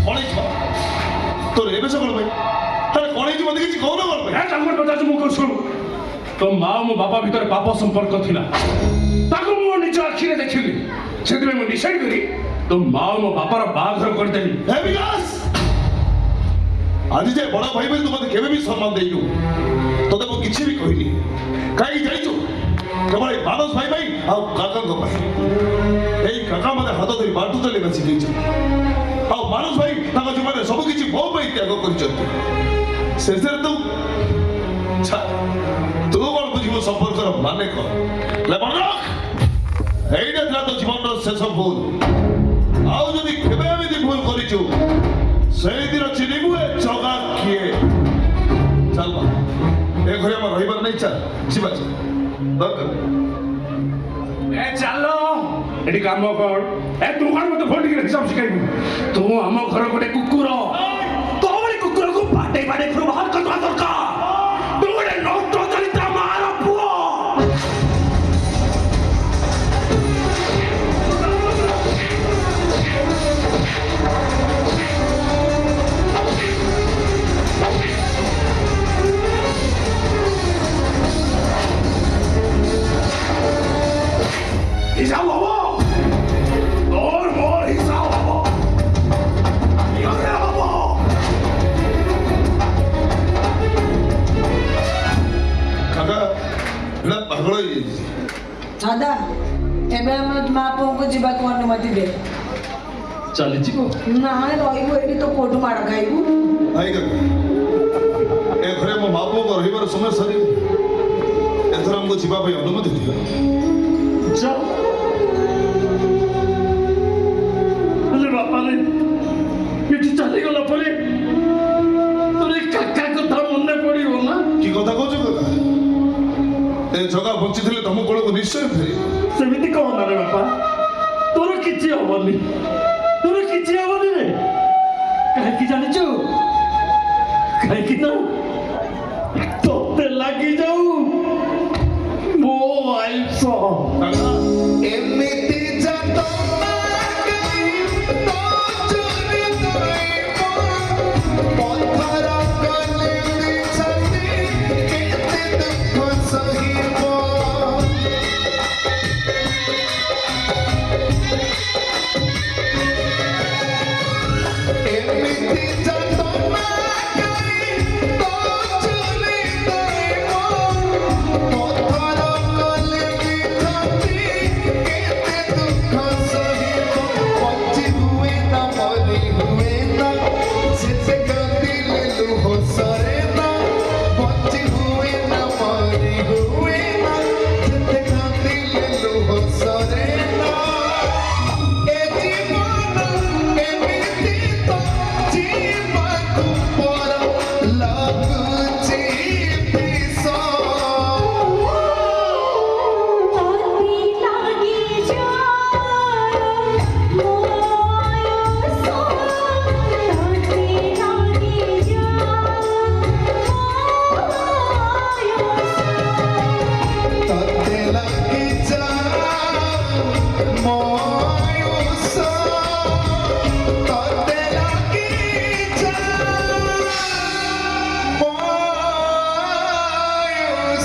କଣ ହେଇଯିବ ତୋର ଏବେ ସକାଳ ପାଇଁ ଆରେ କଣ ହେଇଛି ମତେ କିଛି କହୁନ କଣ ପାଇଁ ତାଙ୍କର କଥା ମୁଁ ଶୁଣୁ ତୋ ମା ଓ ମୋ ବାପା ଭିତରେ ପାପ ସମ୍ପର୍କ ଥିଲା ତାକୁ ମୁଁ ନିଜ ଆଖିରେ ଦେଖିଲି ସେଥିପାଇଁ ମୁଁ ଡିସାଇଡ୍ କରି ତୋ ମା ଓ ମୋ ବାପାର ବାହାଘର କରିଦେଲି ହେ ବିକାଶ ଆଜି ଯାଏ ବଡ଼ ଭାଇ ବୋଲି ତୁ ମତେ କେବେ ବି ସମ୍ମାନ ଦେଇଛୁ ତତେ ମୁଁ କିଛି ବି କହିନି କାହିଁକି ଜାଣିଛୁ କେବଳ ଏଇ ମାନସ ଭାଇ ପାଇଁ ଆଉ କାକାଙ୍କ ପାଇଁ ଏଇ କାକା ମତେ ହାତ ଧରି ବାଟୁ ଚାଲିବା ଶିଖେଇଛ ଆଉ ମାନସ ଭାଇ ତାଙ୍କ ଜୀବନରେ ସବୁ କିଛି ମୋ ପାଇଁ ତ୍ୟାଗ କରିଛନ୍ତି ଶେଷରେ ତୁ ତୁ କଣ ବୁଝିବୁ ସମ୍ପର୍କର ମାନେ କଣ ଏଇଟା ଥିଲା ତୋ ଜୀବନର ଶେଷ ଭୁଲ ଆଉ ଯଦି କେବେ ଏମିତି ଭୁଲ କରିଛୁ ସେଇଦିନ ଚିହ୍ନିବୁ ଏ ଜଗା କିଏ ଚାଲ ଏ ଘରେ ଆମର ରହିବାର ନାହିଁ ଚାଲ ଯିବା ଏ ଚାଲ ଏଠି କାମ କର ଏ ତୁ କଣ ମତେ ଫୋନ ଟିକେ ହିସାବ ଶିଖାଇବୁ ତୁ ଆମ ଘର ଗୋଟେ କୁକୁର ତୋ ଭଳି କୁକୁରକୁ ବାଟେଇ ବାଟେଇ ବାହାର କରିବା ଦରକାର ତୁ ଗୋଟେ ନଷ୍ଟ ଚରିତ୍ର ମାର ପୁଅ হিসাব হবো তোর মোর হিসাব হবো হবো କାକା ଏଇଟା ପାଗଳ ହେଇଯାଇଛି ଦାଦା ଏବେ ଆମ ମା ପୁଅଙ୍କୁ ଯିବାକୁ ଅନୁମତି ଦେ ଚାଲିଯିବ ନା ରହିବୁ ଏଠି ତ କୋଉଠୁ ମାଡ଼ ଖାଇବୁ ନାଇଁ କାକା ଏ ଘରେ ମୋ ମା ପୁଅଙ୍କ ରହିବାର ସମୟ ସରିବ ଏଥର ଆମକୁ ଯିବା ପାଇଁ ଅନୁମତି ଦିଅ ଯାଅ ହେଲେ ବାପାରେ ଏଠି ଚାଲିଗଲା ପରେ ତୋର ଏ କାକା କଥା ମନେ ପଡିବ ନା କି କଥା କହୁଛୁ କାକା ଏ ଜଗା ବଞ୍ଚିଥିଲେ ତମ କୋଳକୁ ନିଶ୍ଚୟ ଫେରିବ ସେମିତି କହନା ରେ ବାପା ତୋର କିଛି ହବନି ରେ କାହିଁକି ଜାଣିଛୁ କାହିଁକି ନା ତୋତେ ଲାଗି ଯାଉ ମୋ ଆୟୁଷ କାକା